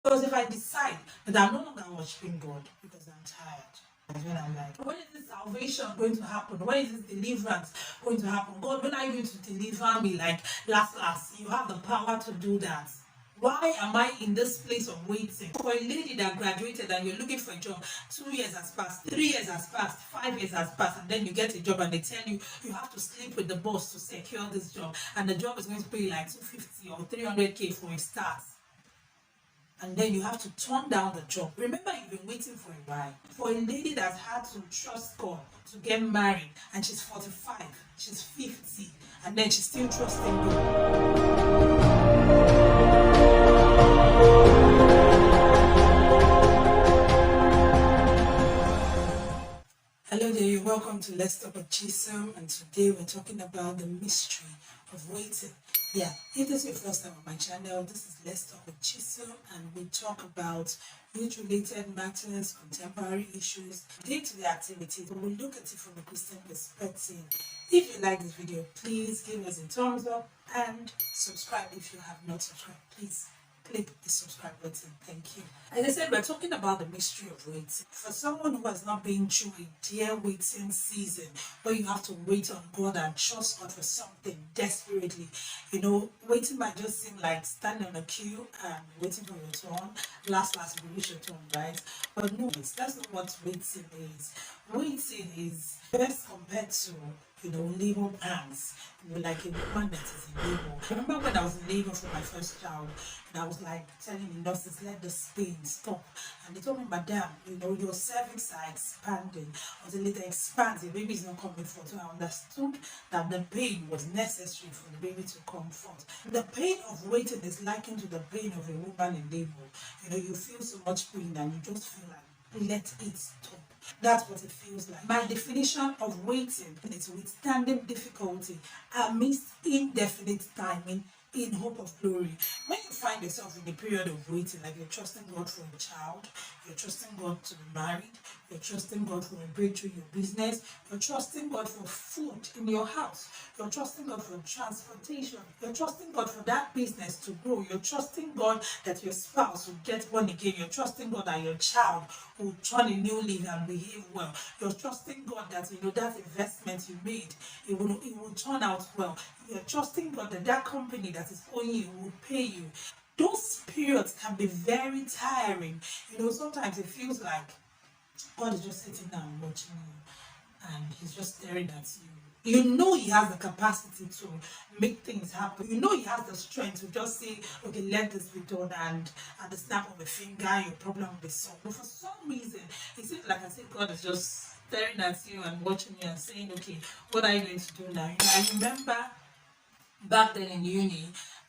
Because if I decide that I'm no longer worshiping God because I'm tired, that's when I'm like, when is this salvation going to happen? When is this deliverance going to happen? God, when are you going to deliver me? Like, last, you have the power to do that. Why am I in this place of waiting? For a lady that graduated and you're looking for a job, 2 years has passed, 3 years has passed, 5 years has passed, and then you get a job and they tell you you have to sleep with the boss to secure this job, and the job is going to pay you like 250 or 300K for a start, and then you have to turn down the job. Remember, you've been waiting for a while. For a lady that's had to trust God to get married, and she's 45, she's 50, and then she's still trusting God. Hello there, you're welcome to Let's Talk with Chisholm, and today we're talking about the mystery of waiting. Yeah, if this is your first time on my channel, this is Let's Talk with Chisholm, and we talk about youth-related matters, contemporary issues, day-to-day activities, but we look at it from a Christian perspective. If you like this video, please give us a thumbs up and subscribe if you have not subscribed. Please click the subscribe button. Thank you. As I said, we're talking about the mystery of waiting. For someone who has not been through a dear waiting season where you have to wait on God and trust God for something desperately, waiting might just seem like standing on a queue and waiting for your turn. Last, you reach your turn, right? But no, that's not what waiting is. Waiting is best compared to labor pangs. Like a woman that is in labor. I remember when I was in labor for my first child, and I was like telling the nurses, let the pain stop. And they told me, Madam, your cervix are expanding. Until it expands, the baby is not coming forth. So I understood that the pain was necessary for the baby to come forth. The pain of waiting is likened to the pain of a woman in labor. You feel so much pain and you just feel like, let it stop. That's what it feels like. My definition of waiting is withstanding difficulty amidst indefinite timing in hope of glory. When you find yourself in a period of waiting, like you're trusting God for a child, you're trusting God to be married, you're trusting God for a breakthrough in your business, you're trusting God for food in your house, you're trusting God for transportation, you're trusting God for that business to grow, you're trusting God that your spouse will get born again, you're trusting God that your child will turn a new leaf and behave well, you're trusting God that that investment you made, it will turn out well, you're trusting God that that company that is owing you will pay you. Those periods can be very tiring. Sometimes it feels like God is just sitting down and watching you, and He's just staring at you. He has the capacity to make things happen. He has the strength to just say, okay, let this be done, and at the snap of a finger, your problem will be solved. But for some reason, it seems like God is just staring at you and watching you and saying, okay, what are you going to do now? I remember back then in uni,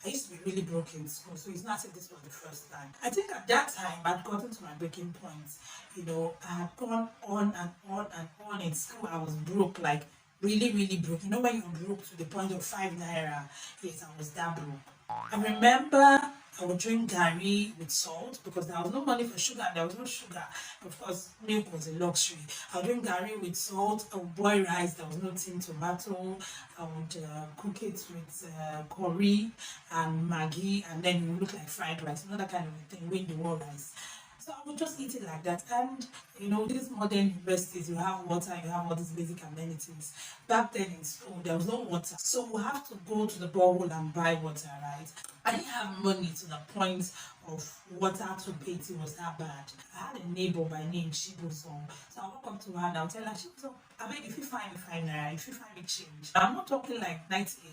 I used to be really broke in school, so it's not as if this was the first time. I think at that time, I'd gotten to my breaking point. I had gone on and on and on in school. I was broke, like really, really broke. When you're broke to the point of 5 naira, yes, I was that broke. I remember I would drink garri with salt because there was no money for sugar and there was no sugar. Of course, milk was a luxury. I would drink garri with salt, I would boil rice, there was no tin tomato. I would cook it with curry and maggi, and then it would look like fried rice, that kind of thing, window rice. So I would just eat it like that. And these modern universities, you have water, you have all these basic amenities. Back then in school, there was no water. So we have to go to the borehole and buy water, right? I didn't have money to the point of water to pay. It was that bad. I had a neighbor by name Shibuzo. So I walk up to her and I'll tell her, Shibuzo, I beg, if you find me 5 naira, if you find me change. I'm not talking like 1980.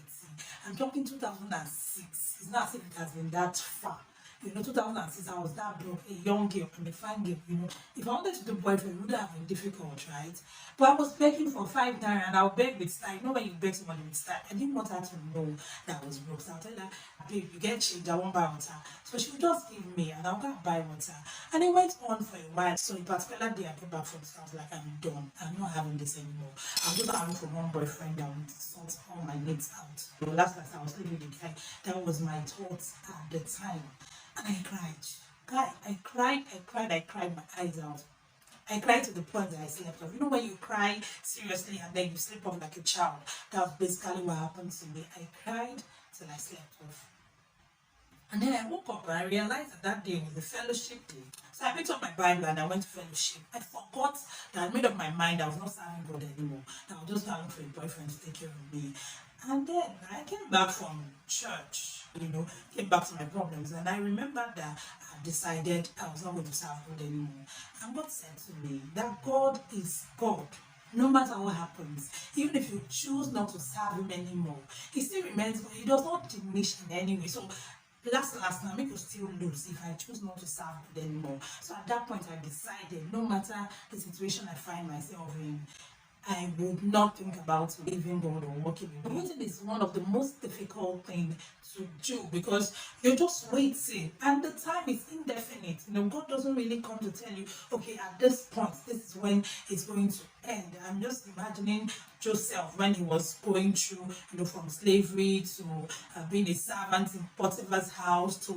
I'm talking 2006. It's not as if it has been that far. 2006, I was that broke, a young girl and a fine girl. If I wanted to do boyfriend, it would have been difficult, right? But I was begging for 5 naira, and I'll beg with style. When you beg somebody with style, I didn't want her to know that I was broke. So I'll tell her, babe, you get change, I won't buy water. So she would just give me, and I'll go and buy water. And it went on for a while. So a particular day I came back from school, I was like, I'm done. I'm not having this anymore. I'm just having from one boyfriend that would sort all my needs out. The last time I was living with the guy, that was my thoughts at the time. And I cried. I cried my eyes out. I cried to the point that I slept off. When you cry seriously and then you sleep off like a child, that was basically what happened to me. I cried till I slept off. And then I woke up and I realized that that day was the fellowship day. So I picked up my Bible and I went to fellowship. I forgot that I made up my mind I was not serving God anymore. That I was just having for a boyfriend to take care of me. And then I came back from church, came back to my problems. And I remembered that I decided I was not going to serve God anymore. And God said to me that God is God. No matter what happens, even if you choose not to serve him anymore, he still remains God. He does not diminish in any way. So last now, make you still lose if I choose not to serve God anymore. So at that point, I decided no matter the situation I find myself in, I would not think about leaving God or walking away. Waiting is one of the most difficult things to do because you're just waiting and the time is indefinite. God doesn't really come to tell you, okay, at this point, this is when it's going to end. I'm just imagining Joseph when he was going through, from slavery to being a servant in Potiphar's house to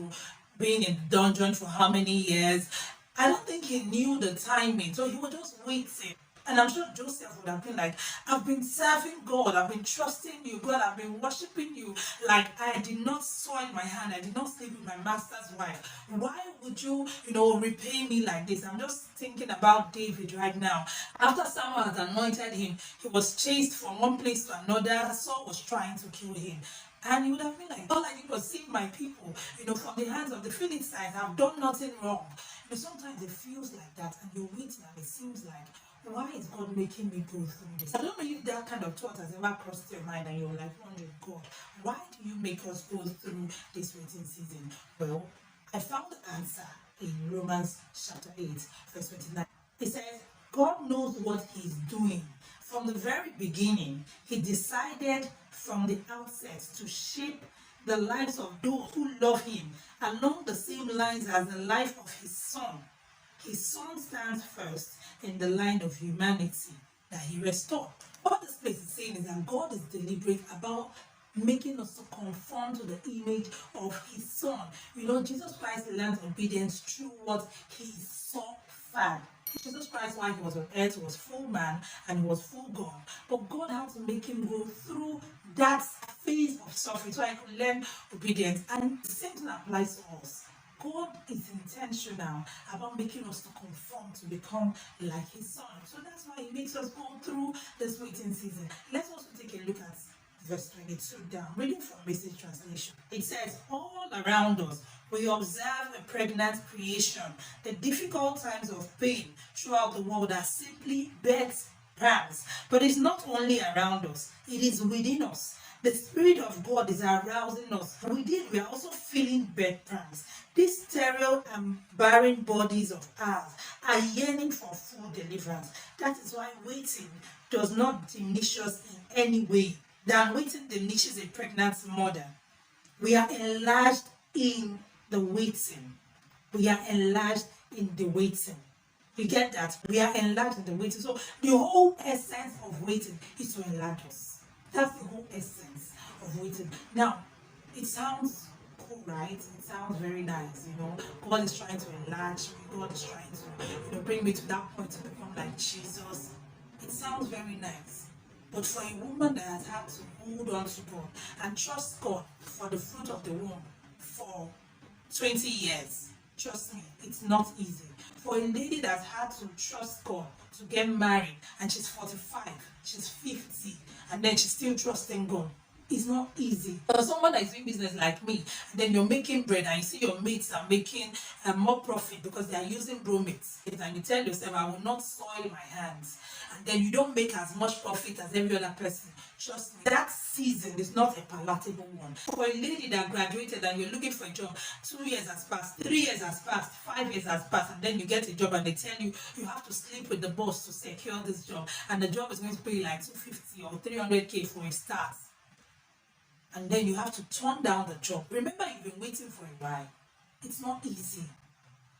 being in dungeon for how many years. I don't think he knew the timing, so he was just waiting. And I'm sure Joseph would have been like, I've been serving God, I've been trusting you, God, I've been worshiping you. Like, I did not soil my hand, I did not sleep with my master's wife. Why would you, repay me like this? I'm just thinking about David right now. After someone had anointed him, he was chased from one place to another. Saul was trying to kill him. And he would have been like, all I did was save my people, from the hands of the Philistines. I've done nothing wrong. Sometimes it feels like that, and you're waiting, and it seems like, why is God making me go through this? I don't know if that kind of thought has ever crossed your mind and you're like wondering, God, why do you make us go through this waiting season? Well, I found the answer in Romans chapter 8, verse 29. It says, God knows what he's doing. From the very beginning, he decided from the outset to shape the lives of those who love him along the same lines as the life of his son. His son stands first in the line of humanity that he restored. What this place is saying is that God is deliberate about making us to conform to the image of his son. Jesus Christ learned obedience through what he suffered. Jesus Christ, while he was on earth, was full man and he was full God. But God had to make him go through that phase of suffering so I could learn obedience. And the same thing applies to us. God is intentional about making us to conform to become like his son. So that's why he makes us go through this waiting season. Let's also take a look at verse 22 down, reading from Message translation. It says, all around us we observe a pregnant creation. The difficult times of pain throughout the world are simply birth pangs. But it's not only around us, it is within us. The Spirit of God is arousing us. Within, we are also feeling birth pangs. These sterile and barren bodies of ours are yearning for full deliverance. That is why waiting does not diminish us in any way. Than waiting diminishes a pregnant mother. We are enlarged in the waiting. We are enlarged in the waiting. You get that? We are enlarged in the waiting. So the whole essence of waiting is to enlarge us. That's the whole essence of waiting. Now, it sounds cool, right? It sounds very nice, God is trying to enlarge me. God is trying to, bring me to that point to become like Jesus. It sounds very nice. But for a woman that has had to hold on to God and trust God for the fruit of the womb for 20 years, trust me, it's not easy. For a lady that's had to trust God to get married and she's 45, she's 50, and then she's still trusting God, it's not easy. For someone that is doing business like me, and then you're making bread and you see your mates are making more profit because they are using bromates, and you tell yourself, I will not soil my hands, and then you don't make as much profit as every other person. Trust me, that season is not a palatable one. For a lady that graduated and you're looking for a job, 2 years has passed, 3 years has passed, 5 years has passed, and then you get a job and they tell you you have to sleep with the boss to secure this job, and the job is going to pay like 250 or 300k for a start. And then you have to turn down the job. Remember, you've been waiting for a while. It's not easy.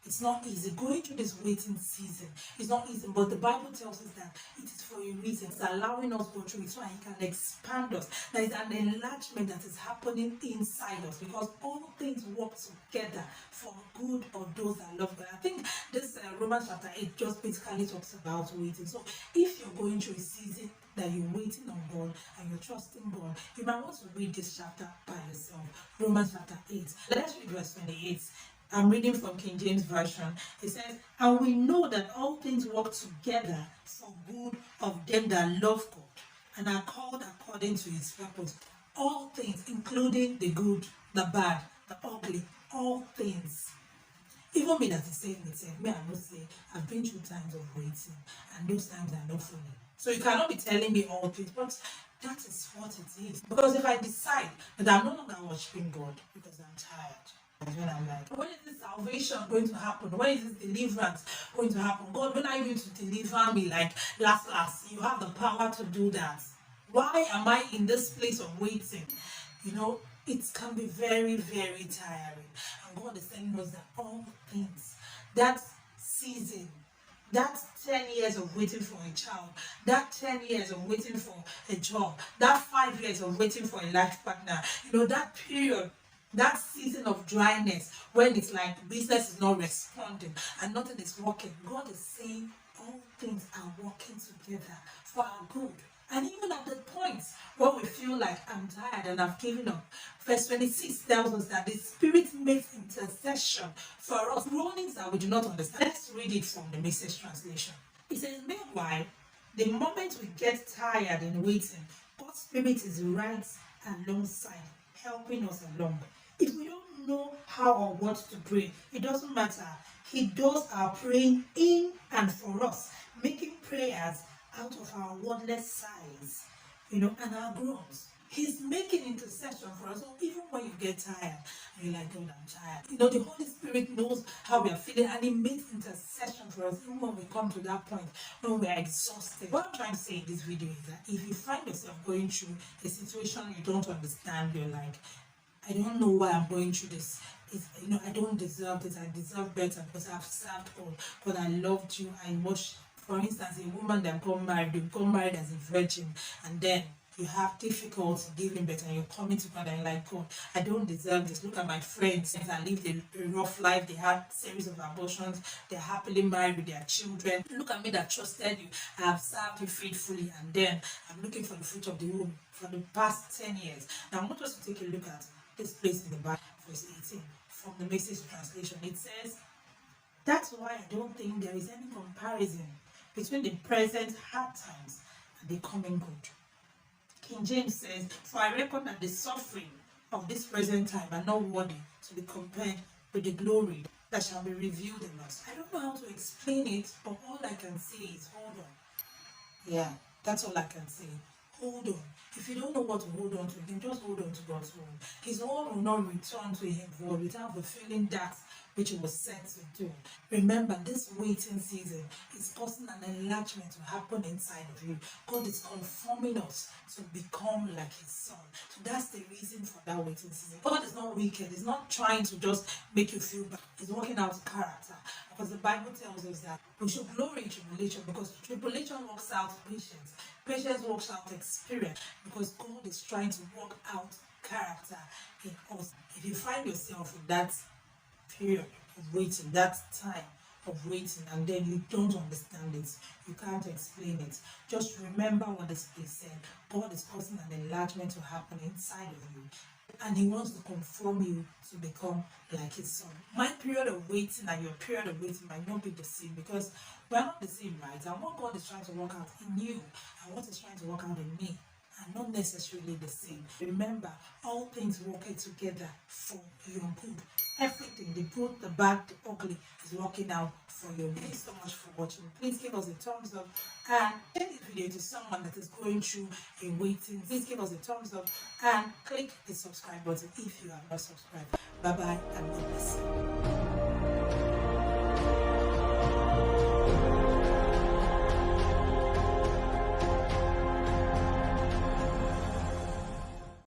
It's not easy. Going through this waiting season is not easy, but the Bible tells us that it is for a reason. It's allowing us to go through it so He can expand us. There is an enlargement that is happening inside us because all things work together for good of those that love God. I think this Romans chapter 8 just basically talks about waiting. So if you're going through a season that that you're waiting on God and you're trusting God, you might want to read this chapter by yourself. Romans chapter 8. Let's read verse 28. I'm reading from King James Version. It says, and we know that all things work together for good of them that love God and are called according to his purpose. All things, including the good, the bad, the ugly, all things. Even me that is saying it, me I not say, I've been through times of waiting, and those times are not funny. So you cannot be telling me all things, but that is what it is. Because if I decide that I'm no longer worshiping God because I'm tired, when I'm like, when is this salvation going to happen? When is this deliverance going to happen? God, when are you going to deliver me? Like, last, you have the power to do that. Why am I in this place of waiting? You know, it can be very, very tiring. And God is telling us that all things, that season, that 10 years of waiting for a child, that 10 years of waiting for a job, that 5 years of waiting for a life partner, you know, that period, that season of dryness when it's like business is not responding and nothing is working, God is saying all things are working together for our good. And even at the point where we feel like I'm tired and I've given up, verse 26 tells us that the Spirit makes intercession for us, groanings that we do not understand. Let's read it from the Message translation. It says, meanwhile, the moment we get tired in waiting, God's Spirit is right alongside, helping us along. If we don't know how or what to pray, it doesn't matter. He does our praying in and for us, making prayers out of our wordless sighs, you know, and our groans. He's making intercession for us. So even when you get tired, and you're like, God, I'm tired. You know, the Holy Spirit knows how we are feeling, and He makes intercession for us even when we come to that point when we are exhausted. What I'm trying to say in this video is that if you find yourself going through a situation you don't understand, you're like, I don't know why I'm going through this. You know, I don't deserve this. I deserve better because I've served God. God, I loved you. I watched, for instance, a woman that got married, you got married as a virgin, and then you have difficulty giving birth, and you're coming to God and you're like, God, I don't deserve this. Look at my friends that lived a rough life. They had a series of abortions. They're happily married with their children. Look at me that trusted you. I have served you faithfully, and then I'm looking for the fruit of the womb for the past 10 years. Now, I want us to take a look at this place in the Bible, verse 18, from the Message translation. It says, that's why I don't think there is any comparison between the present hard times and the coming good. King James says, for I reckon that the suffering of this present time are not worthy to be compared with the glory that shall be revealed in us. I don't know how to explain it, but all I can say is hold on. Yeah, that's all I can say. Hold on. If you don't know what to hold on to, then just hold on to God's word. His word will not return to him void without fulfilling that which it was sent to do. Remember, this waiting season is causing an enlargement to happen inside of you. God is conforming us to become like his son. So that's the reason for that waiting season. God is not wicked. He's not trying to just make you feel bad. He's working out character. Because the Bible tells us that we should glory in tribulation, because tribulation works out patience. Patience works out experience, because God is trying to work out character in us. If you find yourself in that period of waiting, that time of waiting, and then you don't understand it, you can't explain it, just remember what this place said. God is causing an enlargement to happen inside of you, and he wants to conform you to become like his son. My period of waiting and your period of waiting might not be the same, because we're not the same, right? And what God is trying to work out in you and what he's trying to work out in me are not necessarily the same. Remember, all things working together for your good. Everything, the good, the bad, the ugly, is working out for your good. Thanks so much for watching. Please give us a thumbs up and share this video to someone that is going through a waiting. Please give us a thumbs up and click the subscribe button if you have not subscribed. Bye bye and God bless you.